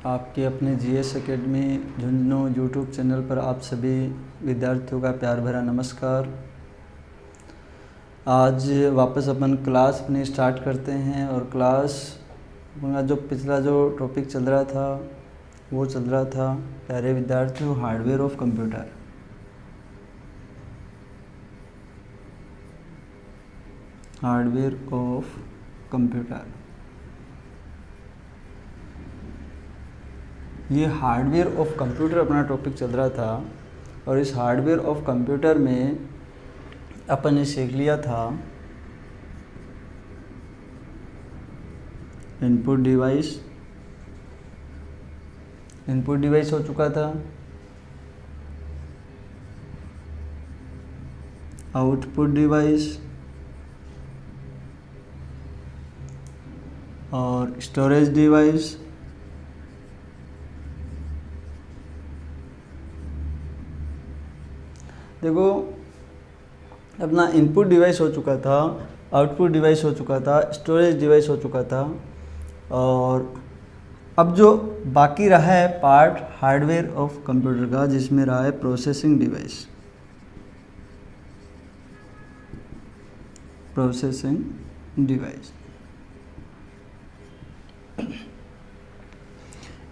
आपके अपने GS academy Jhunjhunu YouTube channel पर आप सभी विद्यार्थियों का प्यार भरा नमस्कार। आज वापस अपन क्लास अपनी स्टार्ट करते हैं और क्लास अपना जो पिछला जो टॉपिक चल रहा था वो चल रहा था प्यारे विद्यार्थियों hardware of computer. Hardware of computer, ये हार्डवेयर ऑफ कंप्यूटर अपना टॉपिक चल रहा था और इस हार्डवेयर ऑफ कंप्यूटर में अपन ने सीख लिया था इनपुट डिवाइस हो चुका था, आउटपुट डिवाइस और स्टोरेज डिवाइस। देखो अपना इनपुट डिवाइस हो चुका था, आउटपुट डिवाइस हो चुका था, स्टोरेज डिवाइस हो चुका था और अब जो बाकी रहा है पार्ट हार्डवेयर ऑफ कंप्यूटर का जिसमें रहा है processing device.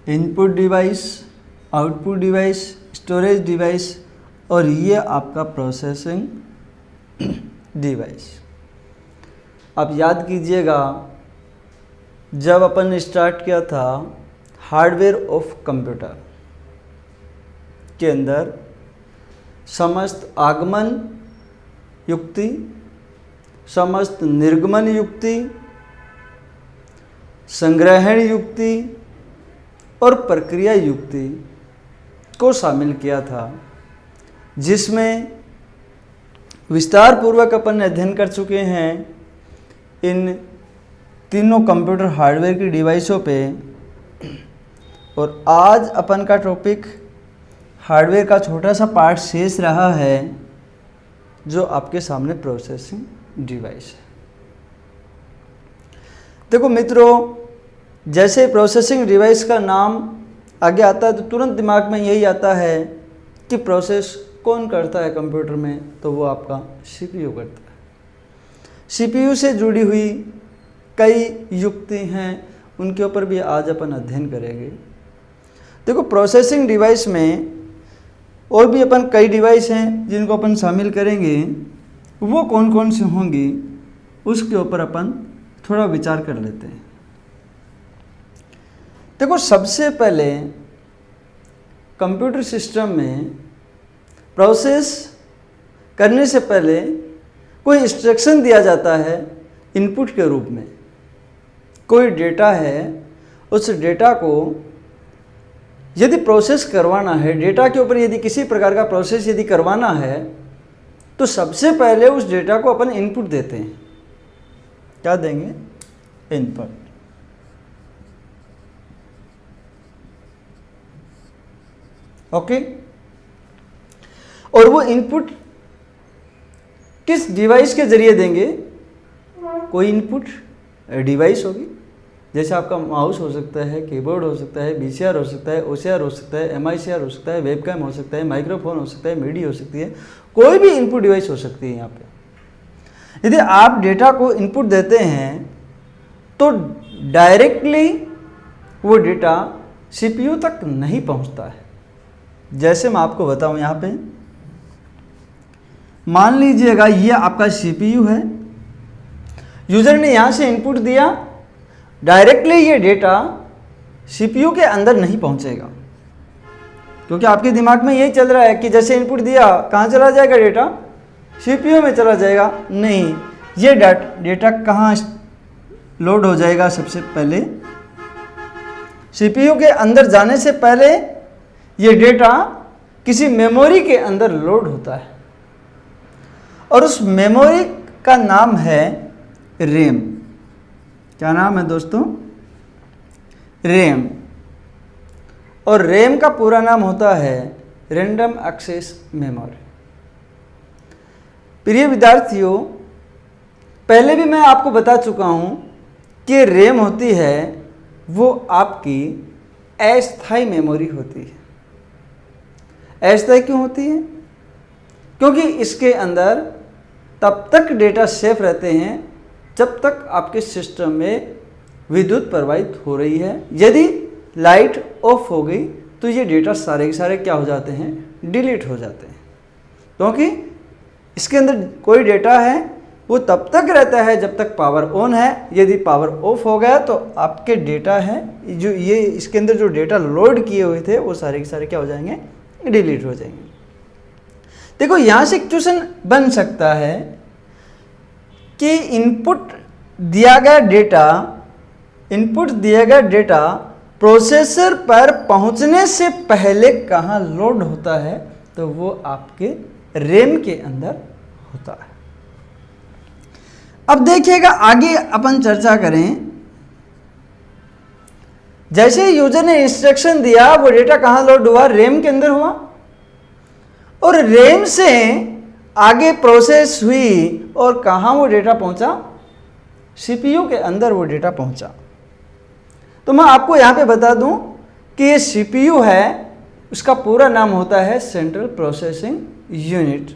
Input device, output device, storage device और ये आपका प्रोसेसिंग डिवाइस। आप याद कीजिएगा जब अपन ने स्टार्ट किया था हार्डवेयर ऑफ कंप्यूटर के अंदर समस्त आगमन युक्ति, समस्त निर्गमन युक्ति, संग्रहण युक्ति और प्रक्रिया युक्ति को शामिल किया था, जिसमें विस्तार पूर्वक अपन अध्ययन कर चुके हैं इन तीनों कंप्यूटर हार्डवेयर की डिवाइसों पे। और आज अपन का टॉपिक हार्डवेयर का छोटा सा पार्ट शेष रहा है जो आपके सामने प्रोसेसिंग डिवाइस है। देखो मित्रों, जैसे प्रोसेसिंग डिवाइस का नाम आगे आता है तो तुरंत दिमाग में यही आता है कि प्रोसेस कौन करता है कंप्यूटर में, तो वो आपका सीपीयू करता है। सीपीयू से जुड़ी हुई कई युक्ति हैं, उनके ऊपर भी आज अपन अध्ययन करेंगे। देखो प्रोसेसिंग डिवाइस में और भी अपन कई डिवाइस हैं जिनको अपन शामिल करेंगे, वो कौन कौन से होंगी उसके ऊपर अपन थोड़ा विचार कर लेते हैं। देखो सबसे पहले कंप्यूटर सिस्टम में प्रोसेस करने से पहले कोई इंस्ट्रक्शन दिया जाता है इनपुट के रूप में। कोई डेटा है, उस डेटा को यदि प्रोसेस करवाना है, डेटा के ऊपर यदि किसी प्रकार का प्रोसेस यदि करवाना है तो सबसे पहले उस डेटा को अपन इनपुट देते हैं। क्या देंगे? इनपुट। ओके, और वो इनपुट किस डिवाइस के जरिए देंगे? कोई इनपुट डिवाइस होगी, जैसे आपका माउस हो सकता है, कीबोर्ड हो सकता है, वीसीआर हो सकता है, ओसीआर हो सकता है, एमआईसीआर हो सकता है, वेबकैम हो सकता है, माइक्रोफोन हो सकता है, मीडी हो सकती है, कोई भी इनपुट डिवाइस हो सकती है। यहाँ पे यदि आप डेटा को इनपुट देते हैं तो डायरेक्टली वो डेटा सीपीयू तक नहीं पहुँचता है। जैसे मैं आपको बताऊं, यहाँ पे मान लीजिएगा ये आपका सीपीयू है, यूजर ने यहाँ से इनपुट दिया, डायरेक्टली ये डेटा सीपीयू के अंदर नहीं पहुँचेगा, क्योंकि आपके दिमाग में यही चल रहा है कि जैसे इनपुट दिया कहाँ चला जाएगा डेटा? सीपीयू में चला जाएगा। नहीं, ये डेटा कहाँ लोड हो जाएगा? सबसे पहले सीपीयू के अंदर जाने से पहले ये डेटा किसी मेमोरी के अंदर लोड होता है और उस मेमोरी का नाम है रैम। क्या नाम है दोस्तों? रैम। और रैम का पूरा नाम होता है रैंडम एक्सेस मेमोरी। प्रिय विद्यार्थियों, पहले भी मैं आपको बता चुका हूं कि रैम होती है वो आपकी अस्थायी मेमोरी होती है। अस्थायी क्यों होती है? क्योंकि इसके अंदर तब तक डेटा सेफ रहते हैं जब तक आपके सिस्टम में विद्युत प्रवाहित हो रही है। यदि लाइट ऑफ हो गई तो ये डेटा सारे के सारे क्या हो जाते हैं? डिलीट हो जाते हैं। क्योंकि इसके अंदर कोई डेटा है वो तब तक रहता है जब तक पावर ऑन है। यदि पावर ऑफ हो गया तो आपके डेटा है जो ये इसके अंदर जो डेटा लोड किए हुए थे वो सारे के सारे क्या हो जाएंगे? डिलीट हो जाएंगे। देखो यहाँ से क्वेश्चन बन सकता है कि इनपुट दिया गया डेटा प्रोसेसर पर पहुंचने से पहले कहाँ लोड होता है? तो वो आपके रैम के अंदर होता है। अब देखिएगा आगे अपन चर्चा करें। जैसे यूजर ने इंस्ट्रक्शन दिया वो डेटा कहाँ लोड हुआ? रैम के अंदर हुआ, और रैम से आगे प्रोसेस हुई और कहाँ वो डेटा पहुंचा? सीपीयू के अंदर वो डेटा पहुंचा। तो मैं आपको यहाँ पे बता दूं कि ये सीपीयू है, उसका पूरा नाम होता है central processing unit.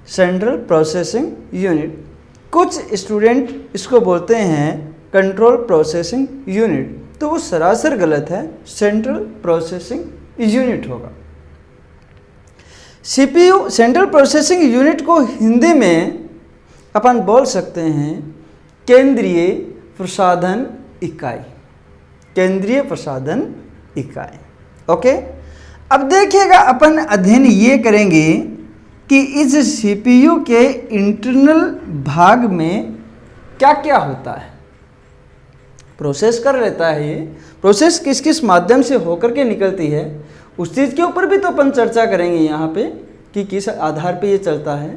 Central processing unit. कुछ स्टूडेंट इसको बोलते हैं कंट्रोल प्रोसेसिंग यूनिट, तो वो सरासर गलत है, सेंट्रल प्रोसेसिंग यूनिट होगा। सीपीयू सेंट्रल प्रोसेसिंग यूनिट को हिंदी में अपन बोल सकते हैं केंद्रीय प्रसाधन इकाई। केंद्रीय प्रसाधन इकाई। ओके, अब देखिएगा अपन अध्ययन ये करेंगे कि इस सीपीयू के इंटरनल भाग में क्या क्या होता है। प्रोसेस कर लेता है ये, प्रोसेस किस किस माध्यम से होकर के निकलती है उस चीज़ के ऊपर भी तो अपन चर्चा करेंगे यहाँ पे कि किस आधार पे ये चलता है।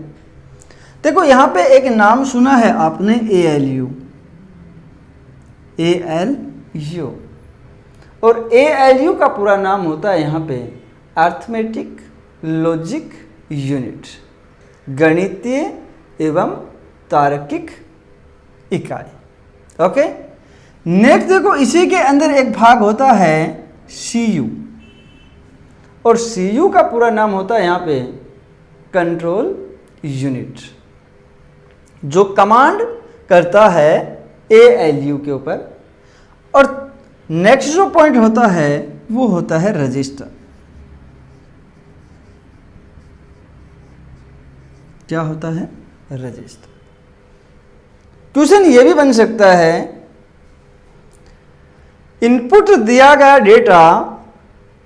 देखो यहाँ पे एक नाम सुना है आपने, ALU। ALU, और ALU का पूरा नाम होता है यहाँ पे अर्थमेटिक लॉजिक यूनिट, गणितीय एवं तार्किक इकाई। ओके, नेक्स्ट देखो इसी के अंदर एक भाग होता है CU, और CU का पूरा नाम होता है यहाँ पे कंट्रोल यूनिट, जो कमांड करता है ALU के ऊपर। और नेक्स्ट जो पॉइंट होता है वो होता है रजिस्टर। क्या होता है? रजिस्टर। क्वेश्चन ये भी बन सकता है इनपुट दिया गया डेटा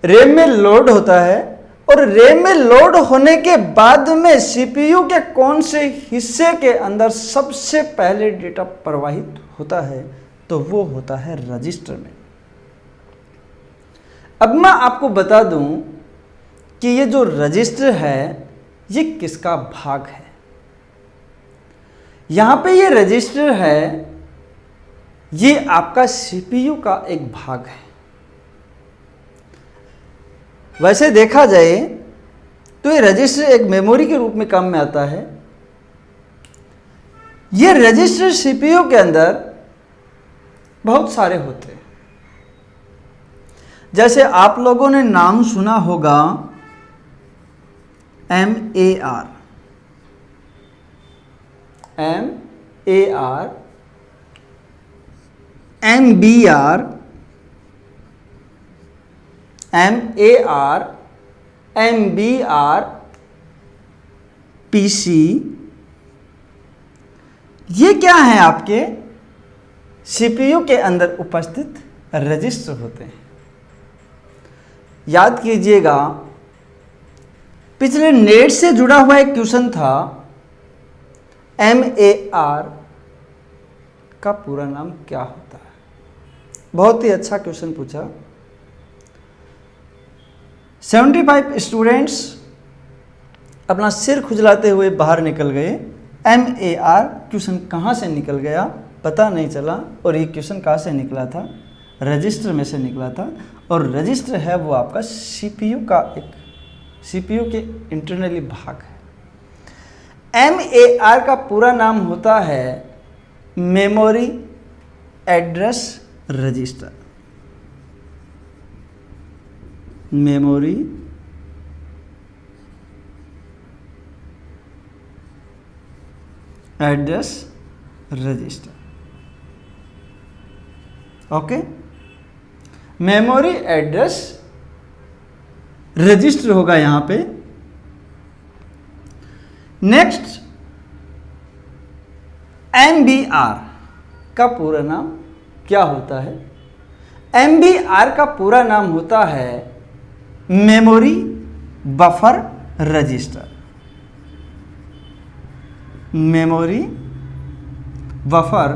रैम में लोड होता है, और रैम में लोड होने के बाद में सीपीयू के कौन से हिस्से के अंदर सबसे पहले डेटा प्रवाहित होता है? तो वो होता है रजिस्टर में। अब मैं आपको बता दूं कि ये जो रजिस्टर है ये किसका भाग है। यहां पे ये रजिस्टर है, ये आपका सीपीयू का एक भाग है। वैसे देखा जाए तो ये रजिस्टर एक मेमोरी के रूप में काम में आता है। ये रजिस्टर सीपीयू के अंदर बहुत सारे होते हैं। जैसे आप लोगों ने नाम सुना होगा MAR, MBR, MBR, PC। ये क्या है? आपके सीपीयू के अंदर उपस्थित रजिस्टर होते हैं। याद कीजिएगा पिछले नेट से जुड़ा हुआ एक क्वेश्चन था, MAR का पूरा नाम क्या होता है? बहुत ही अच्छा क्वेश्चन पूछा। 75 स्टूडेंट्स अपना सिर खुजलाते हुए बाहर निकल गए। MAR क्वेश्चन कहाँ से निकल गया पता नहीं चला, और ये क्वेश्चन कहाँ से निकला था? रजिस्टर में से निकला था। और रजिस्टर है वो आपका सीपीयू का एक, सीपीयू के इंटरनली भाग है। MAR का पूरा नाम होता है memory address register. Memory address register. Okay, memory address register होगा यहां पे। नेक्स्ट, MBR का पूरा नाम क्या होता है? MBR का पूरा नाम होता है memory buffer register. Memory buffer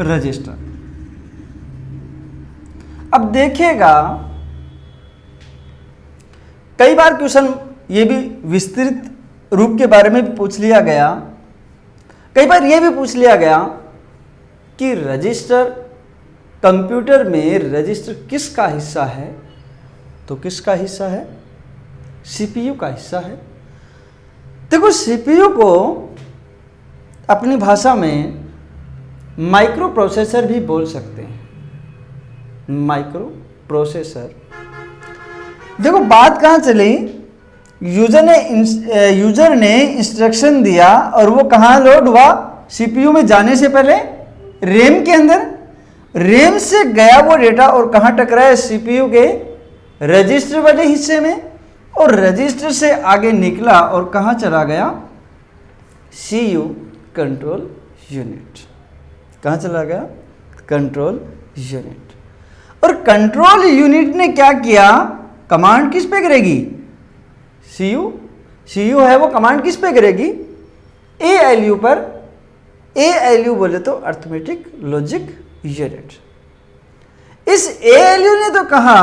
register. अब देखिएगा, कई बार क्वेश्चन ये भी विस्तृत रूप के बारे में भी पूछ लिया गया, कई बार ये भी पूछ लिया गया कि रजिस्टर, कंप्यूटर में रजिस्टर किसका हिस्सा है? तो किसका हिस्सा है? CPU का हिस्सा है। देखो, CPU को अपनी भाषा में माइक्रो प्रोसेसर भी बोल सकते हैं। Micro processor. देखो, बात कहाँ चली, यूजर ने इंस्ट्रक्शन दिया और वो कहाँ लोड हुआ? CPU में जाने से पहले रैम के अंदर, रैम से गया वो डेटा और कहाँ टकराया? CPU के रजिस्टर वाले हिस्से में, और रजिस्टर से आगे निकला और कहाँ चला गया? CU control unit. कहाँ चला गया? Control unit. और कंट्रोल यूनिट ने क्या किया? कमांड किस पे करेगी? CU है वो कमांड किस पे करेगी? ALU पर। ALU बोले तो अर्थमेटिक लॉजिक यूनिट। इस ALU ने तो कहा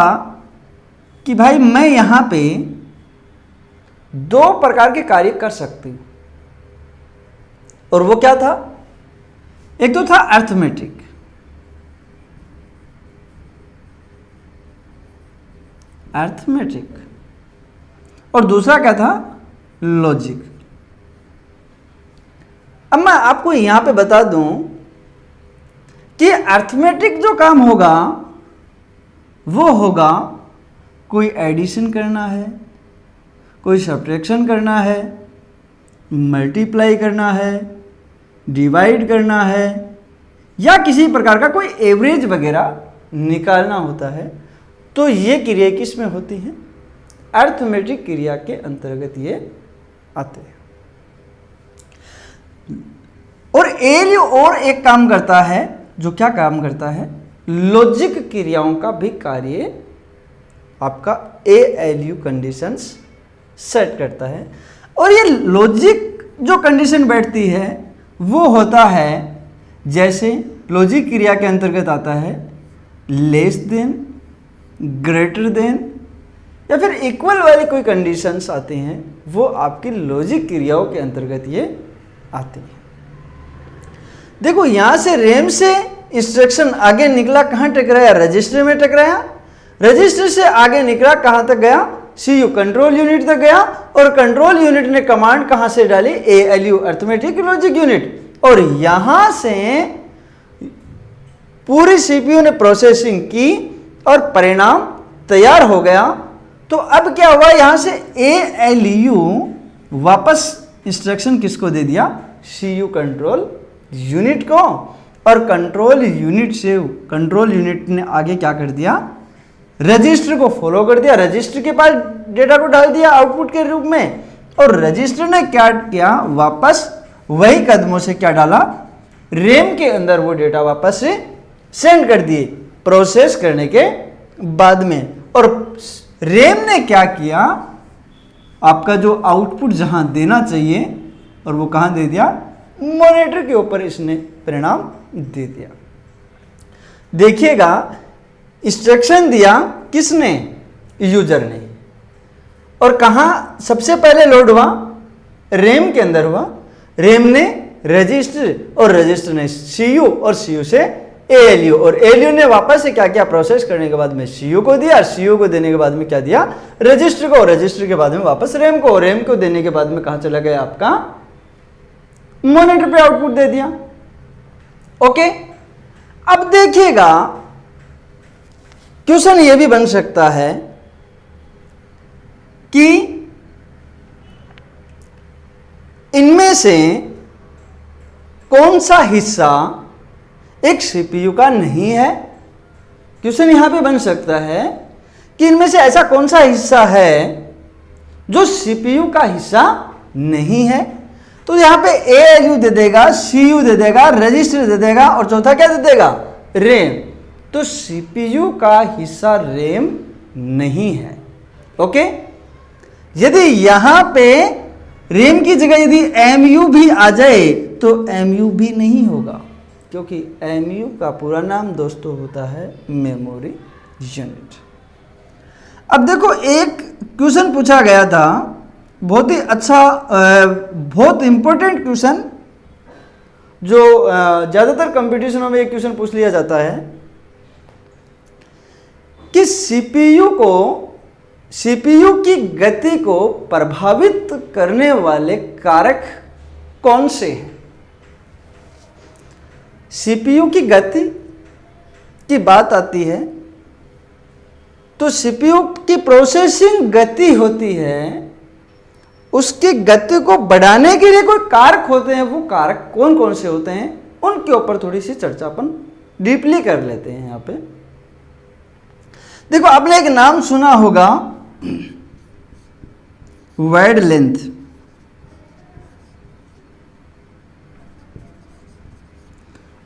कि भाई मैं यहां पे दो प्रकार के कार्य कर सकती हूं, और वो क्या था? एक तो था अर्थमेटिक, और दूसरा क्या था? लॉजिक। अब मैं आपको यहां पे बता दूं कि अर्थमेटिक जो काम होगा वो होगा, कोई एडिशन करना है, कोई सब्ट्रैक्शन करना है, मल्टीप्लाई करना है, डिवाइड करना है, या किसी प्रकार का कोई एवरेज वगैरह निकालना होता है। तो ये क्रिया किस में होती हैं? अर्थमेटिक क्रिया के अंतर्गत ये आते हैं। और ALU और एक काम करता है, जो क्या काम करता है? लॉजिक क्रियाओं का भी कार्य आपका ALU कंडीशंस सेट करता है। और ये लॉजिक जो कंडीशन बैठती है वो होता है, जैसे लॉजिक क्रिया के अंतर्गत आता है लेस देन, ग्रेटर देन, या फिर इक्वल वाली कोई कंडीशंस आते हैं, वो आपकी लॉजिक क्रियाओं के अंतर्गत ये आती है। देखो, यहां से रैम से इंस्ट्रक्शन आगे निकला, कहां टकराया? रजिस्टर में टकराया। रजिस्टर से आगे निकला, कहां तक गया? CU कंट्रोल यूनिट तक गया, और कंट्रोल यूनिट ने कमांड कहां से डाली? ALU arithmetic logic unit. और यहां से पूरी CPU ने प्रोसेसिंग की और परिणाम तैयार हो गया। तो अब क्या हुआ? यहां से ALU वापस इंस्ट्रक्शन किसको दे दिया? CU कंट्रोल यूनिट को। और कंट्रोल यूनिट ने आगे क्या कर दिया? रजिस्टर को फॉलो कर दिया, रजिस्टर के पास डेटा को डाल दिया आउटपुट के रूप में। और रजिस्टर ने क्या किया? वापस वही कदमों से क्या डाला? रैम के अंदर वो डेटा वापस से सेंड कर दिए प्रोसेस करने के बाद में। और रैम ने क्या किया? आपका जो आउटपुट जहां देना चाहिए, और वो कहां दे दिया? मॉनिटर के ऊपर इसने परिणाम दे दिया। देखिएगा, इंस्ट्रक्शन दिया किसने? यूजर ने। और कहां सबसे पहले लोड हुआ? रैम के अंदर हुआ। रैम ने रजिस्टर, और रजिस्टर ने CU, और CU से ALU, और ALU ने वापस से क्या किया? प्रोसेस करने के बाद में CU को दिया, CU को देने के बाद में क्या दिया? रजिस्टर को, रजिस्टर के बाद में वापस रैम को, रैम को देने के बाद में कहां चला गया? आपका मॉनिटर पे आउटपुट दे दिया। ओके, अब देखिएगा क्वेश्चन ये भी बन सकता है कि इनमें से कौन सा हिस्सा एक सीपीयू का नहीं है। क्वेश्चन यहां पे बन सकता है कि इनमें से ऐसा कौन सा हिस्सा है जो सीपीयू का हिस्सा नहीं है। तो यहां पे एएलयू दे देगा, सीयू दे देगा, रजिस्टर दे देगा और चौथा क्या दे देगा, रैम। तो सीपीयू का हिस्सा रैम नहीं है। ओके, यदि यहां पे रैम की जगह यदि एमयू भी आ जाए तो एमयू भी नहीं होगा, क्योंकि एमयू का पूरा नाम दोस्तों होता है मेमोरी यूनिट। अब देखो, एक क्वेश्चन पूछा गया था, बहुत ही अच्छा, बहुत इंपॉर्टेंट क्वेश्चन, जो ज़्यादातर कंपटीशनों में एक क्वेश्चन पूछ लिया जाता है कि सीपीयू की गति को प्रभावित करने वाले कारक कौन से हैं। सीपीयू की गति की बात आती है तो सीपीयू की प्रोसेसिंग गति होती है, उसकी गति को बढ़ाने के लिए कोई कारक होते हैं। वो कारक कौन कौन से होते हैं उनके ऊपर थोड़ी सी चर्चा अपन डीपली कर लेते हैं। यहां पे देखो, आपने एक नाम सुना होगा, वाइड लेंथ।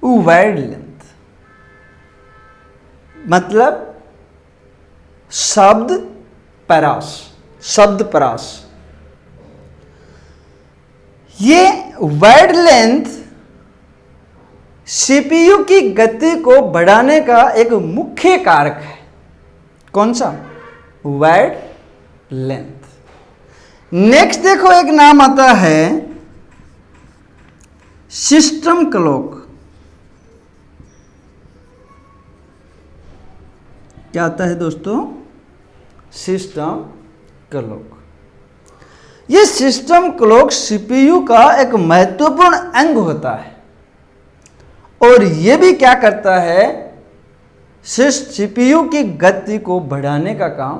वाइड लेंथ मतलब शब्द परास। ये वाइड लेंथ सीपीयू की गति को बढ़ाने का एक मुख्य कारक है। कौन सा? Wide length. नेक्स्ट देखो, एक नाम आता है सिस्टम क्लॉक। क्या आता है दोस्तों? System clock. ये सिस्टम क्लॉक सीपीयू का एक महत्वपूर्ण अंग होता है और ये भी क्या करता है, सीपीयू की गति को बढ़ाने का काम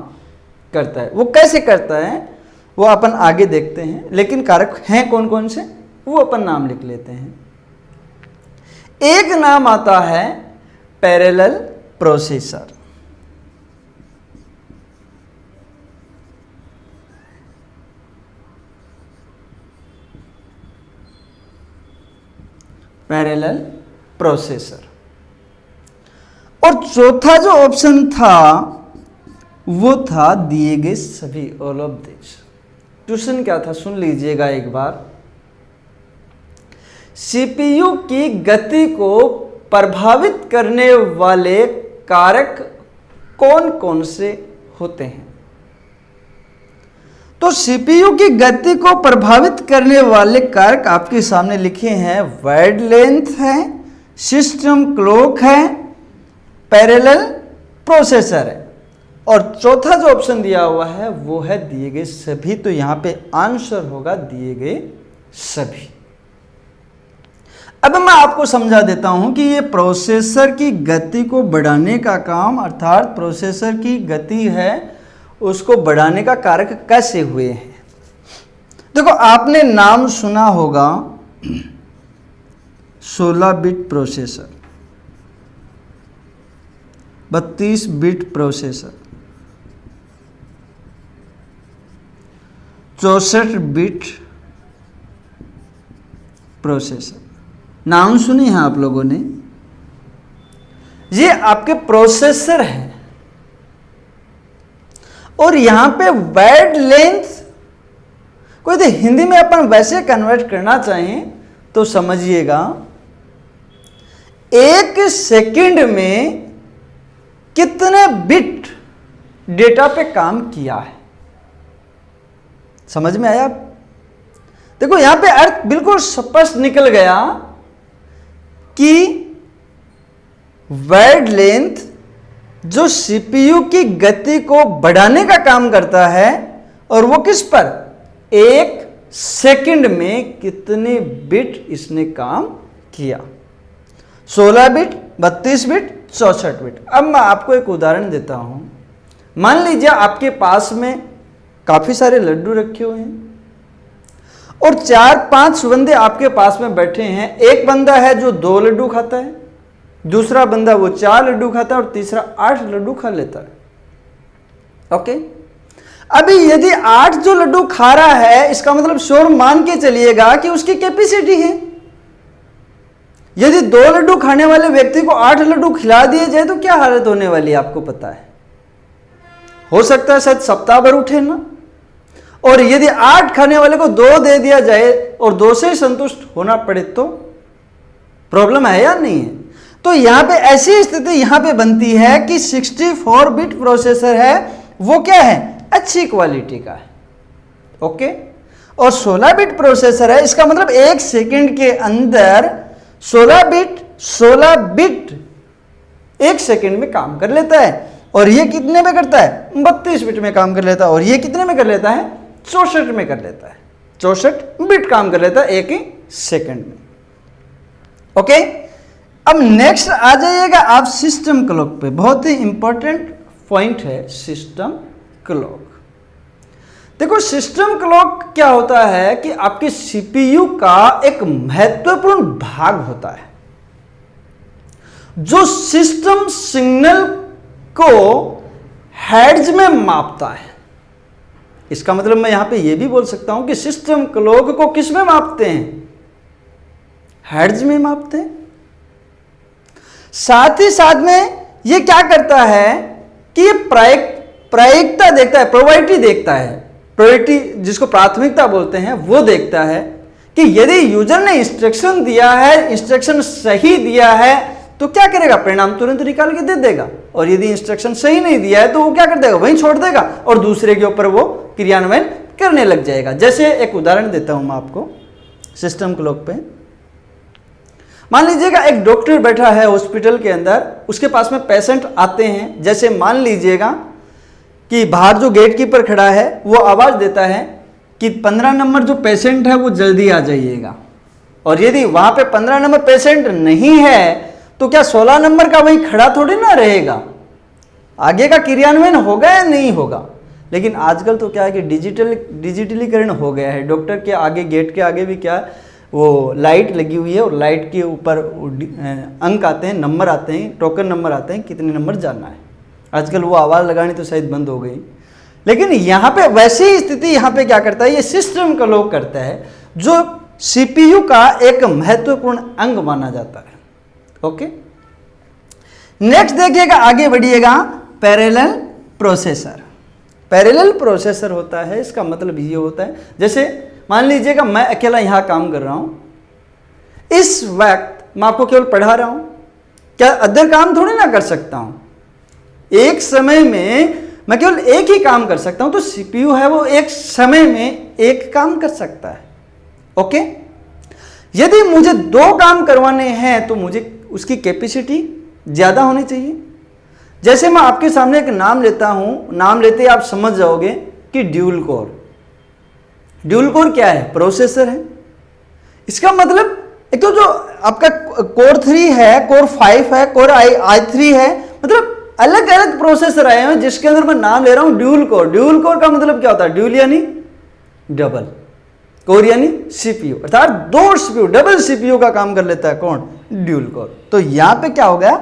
करता है। वो कैसे करता है वो अपन आगे देखते हैं, लेकिन कारक हैं कौन कौन से वो अपन नाम लिख लेते हैं। एक नाम आता है पैरेलल प्रोसेसर। Parallel processor. और चौथा जो ऑप्शन था वो था दिए गए सभी, ऑल ऑफ दिस। क्वेश्चन क्या था सुन लीजिएगा एक बार। सीपीयू की गति को प्रभावित करने वाले कारक कौन कौन से होते हैं? तो सीपीयू की गति को प्रभावित करने वाले कारक आपके सामने लिखे हैं। वाइड लेंथ है, सिस्टम क्लॉक है, पैरेलल प्रोसेसर है और चौथा जो ऑप्शन दिया हुआ है वो है दिए गए सभी। तो यहां पे आंसर होगा दिए गए सभी। अब मैं आपको समझा देता हूं कि ये प्रोसेसर की गति को बढ़ाने का काम, अर्थात प्रोसेसर की गति है उसको बढ़ाने का कारक कैसे हुए हैं। देखो, आपने नाम सुना होगा 16 bit processor, 32 bit processor, 64 bit processor. नाम सुने हैं आप लोगों ने? ये आपके प्रोसेसर हैं और यहां पे वाइड लेंथ को यदि हिंदी में अपन वैसे कन्वर्ट करना चाहें तो समझिएगा, एक सेकंड में कितने बिट डेटा पे काम किया है। समझ में आया? देखो, यहां पे अर्थ बिल्कुल स्पष्ट निकल गया कि वाइड लेंथ जो सीपीयू की गति को बढ़ाने का काम करता है और वो किस पर, एक सेकंड में कितने बिट इसने काम किया। 16 बिट, 32 बिट, 64 बिट। अब मैं आपको एक उदाहरण देता हूं। मान लीजिए आपके पास में काफी सारे लड्डू रखे हुए हैं और 4-5 बंदे आपके पास में बैठे हैं। एक बंदा है जो 2 लड्डू खाता है, दूसरा बंदा वो 4 लड्डू खाता है और तीसरा 8 लड्डू खा लेता है। ओके, अभी यदि 8 जो लड्डू खा रहा है, इसका मतलब श्योर मान के चलिएगा कि उसकी कैपेसिटी है। यदि 2 लड्डू खाने वाले व्यक्ति को 8 लड्डू खिला दिए जाए तो क्या हालत होने वाली है आपको पता है? हो सकता है शायद सप्ताह भर उठे ना। और यदि 8 खाने वाले को 2 दे दिया जाए और 2 से संतुष्ट होना पड़े तो प्रॉब्लम है या नहीं है? तो यहां पे ऐसी स्थिति यहां पे बनती है कि 64 बिट प्रोसेसर है, वो क्या है? अच्छी क्वालिटी का है। ओके, और 16 बिट प्रोसेसर है, इसका मतलब 1 सेकंड के अंदर 16 बिट 1 सेकंड में काम कर लेता है। और ये कितने में करता है? 32 बिट में काम कर लेता है। और ये कितने में कर लेता है? 64 में कर लेता है। 64 बिट काम कर लेता है 1 ही सेकंड में। ओके, अब नेक्स्ट आ जाइएगा आप सिस्टम क्लॉक पे। बहुत ही इंपॉर्टेंट पॉइंट है सिस्टम क्लॉक। देखो, सिस्टम क्लॉक क्या होता है कि आपके सीपीयू का एक महत्वपूर्ण भाग होता है जो सिस्टम सिग्नल को हर्ट्ज में मापता है। इसका मतलब मैं यहां पे यह भी बोल सकता हूं कि सिस्टम क्लॉक को किस में मापते हैं? हर्ट्ज में मापते हैं। साथ ही साथ में ये क्या करता है कि ये प्रायिकता देखता है, प्रोबेबिलिटी देखता है। प्रोबेबिलिटी जिसको प्राथमिकता बोलते हैं, वो देखता है कि यदि यूजर ने इंस्ट्रक्शन दिया है, इंस्ट्रक्शन सही दिया है तो क्या करेगा? परिणाम तुरंत निकाल के दे देगा। और यदि इंस्ट्रक्शन सही नहीं दिया है तो वो क्या कर देगा? वहीं छोड़ देगा और दूसरे के ऊपर वो क्रियान्वयन करने लग जाएगा। जैसे एक उदाहरण देता हूं मैं आपको सिस्टम क्लॉक पे। मान लीजिएगा एक डॉक्टर बैठा है हॉस्पिटल के अंदर, उसके पास में पेशेंट आते हैं। जैसे मान लीजिएगा कि बाहर जो गेट कीपर खड़ा है वो आवाज देता है कि 15 नंबर जो पेशेंट है वो जल्दी आ जाइएगा। और यदि वहां पे 15 नंबर पेशेंट नहीं है तो क्या 16 नंबर का वहीं खड़ा थोड़ी ना रहेगा? आगे का क्रियान्वयन होगा या नहीं होगा? लेकिन आजकल तो क्या है कि डिजिटलीकरण हो गया है। डॉक्टर के आगे, गेट के आगे भी क्या है, वो लाइट लगी हुई है और लाइट के ऊपर अंक आते हैं, नंबर आते हैं, टोकन नंबर आते हैं, कितने नंबर जाना है। आजकल वो आवाज़ लगानी तो शायद बंद हो गई। लेकिन यहाँ पे वैसी ही स्थिति यहाँ पे क्या करता है? ये सिस्टम क्लॉक करता है जो सीपीयू का एक महत्वपूर्ण अंग माना जाता है। ओके, नेक्स्ट देखिएगा, आगे बढ़िएगा। Parallel processor. पैरेलल प्रोसेसर होता है, इसका मतलब ये होता है, जैसे मान लीजिएगा मैं अकेला यहां काम कर रहा हूं, इस वक्त मैं आपको केवल पढ़ा रहा हूं, क्या अदर काम थोड़ी ना कर सकता हूं? एक समय में मैं केवल एक ही काम कर सकता हूं। तो सीपीयू है वो एक समय में एक काम कर सकता है। ओके, यदि मुझे 2 काम करवाने हैं तो मुझे उसकी कैपेसिटी ज्यादा होनी चाहिए। जैसे मैं आपके सामने एक नाम लेता हूं, नाम लेते ही आप समझ जाओगे कि ड्यूल कोर। ड्यूल कोर क्या है? प्रोसेसर है। इसका मतलब एक तो जो आपका कोर 3 है, कोर 5 है, कोर i3 है, मतलब अलग अलग प्रोसेसर आए हैं जिसके अंदर मैं नाम ले रहा हूं ड्यूल कोर। ड्यूल कोर का मतलब क्या होता है? ड्यूल यानी डबल, कोर यानी सीपीयू, अर्थात 2 सीपीयू, डबल सीपीयू का काम कर लेता है कौन? Dual core. तो यहां पे क्या हो गया?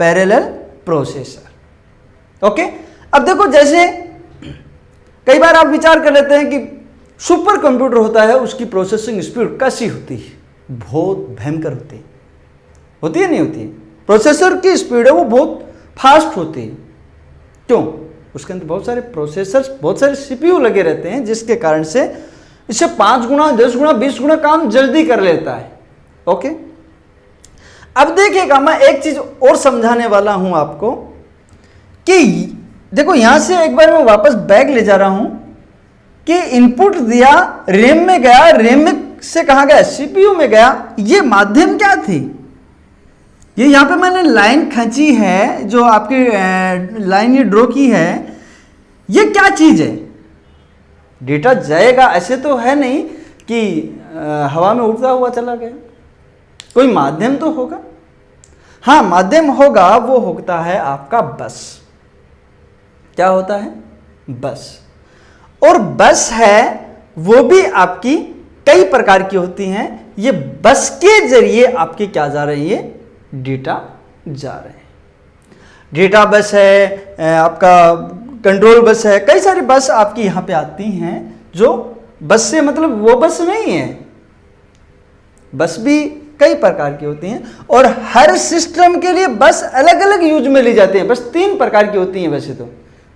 Parallel processor. ओके, अब देखो, जैसे कई बार आप विचार कर लेते हैं कि सुपर कंप्यूटर होता है, उसकी प्रोसेसिंग स्पीड कैसी होती है? बहुत भयंकर होती है। होती है नहीं होती है? प्रोसेसर की स्पीड है वो बहुत फास्ट होती है। क्यों? उसके अंदर बहुत सारे प्रोसेसर्स, बहुत सारे सीपीयू लगे रहते हैं, जिसके कारण से इससे 5 गुना, 10 गुना, 20 गुना काम जल्दी कर लेता है। ओके, अब देखिएगा, मैं एक चीज और समझाने वाला हूं आपको कि देखो, यहां से एक बार मैं वापस बैक ले जा रहा हूं कि इनपुट दिया, रैम में गया, रैम में से कहां गया? सीपीयू में गया। ये माध्यम क्या थी? ये यहां पे मैंने लाइन खींची है, जो आपकी लाइन ये ड्रॉ की है, ये क्या चीज है? डेटा जाएगा, ऐसे तो है नहीं कि हवा में उड़ता हुआ चला गया, कोई माध्यम तो होगा। हाँ, माध्यम होगा वो होता है आपका बस। क्या होता है? बस। और बस है वो भी आपकी कई प्रकार की होती हैं। ये बस के जरिए आपके क्या जा रहे हैं? ये डेटा जा रहे हैं। डेटा बस है, आपका कंट्रोल बस है, कई सारी बस आपकी यहां पे आती हैं। जो बस से मतलब वो बस नहीं है, बस भी कई प्रकार की होती हैं और हर सिस्टम के लिए बस अलग अलग यूज में ली जाती है। बस 3 प्रकार की होती हैं, वैसे तो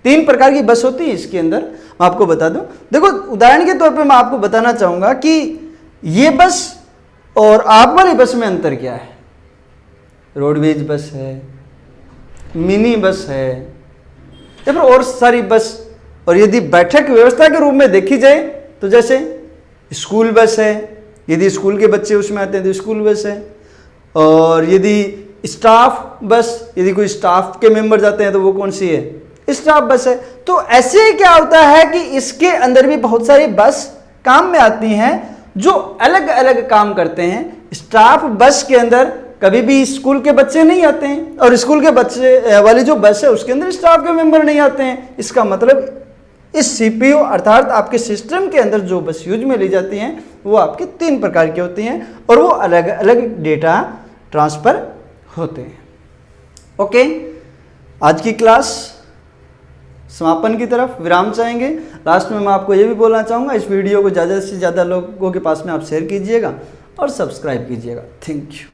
3 प्रकार की बस होती है इसके अंदर। मैं आपको बता दूं, देखो उदाहरण के तौर पे मैं आपको बताना चाहूंगा कि ये बस और आप वाली बस में अंतर क्या है। रोडवेज बस है, मिनी बस है, या फिर और सारी बस। और यदि बैठक व्यवस्था के रूप में देखी जाए तो जैसे स्कूल बस है, यदि स्कूल के बच्चे उसमें आते हैं तो स्कूल बस है। और यदि स्टाफ बस, यदि कोई स्टाफ के मेंबर जाते हैं तो वो कौन सी है? स्टाफ बस है। तो ऐसे क्या होता है कि इसके अंदर भी बहुत सारी बस काम में आती हैं जो अलग अलग काम करते हैं। स्टाफ बस के अंदर कभी भी स्कूल के बच्चे नहीं आते हैं और स्कूल के बच्चे वाली जो बस है उसके अंदर स्टाफ के मेंबर नहीं आते हैं। इसका मतलब इस सीपीयू अर्थात आपके सिस्टम के अंदर जो बस यूज में ली जाती हैं वो आपके 3 प्रकार की होती हैं और वो अलग अलग डेटा ट्रांसफर होते हैं। ओके, आज की क्लास समापन की तरफ विराम चाहेंगे। लास्ट में मैं आपको ये भी बोलना चाहूँगा, इस वीडियो को ज़्यादा से ज़्यादा लोगों के पास में आप शेयर कीजिएगा और सब्सक्राइब कीजिएगा। Thank you.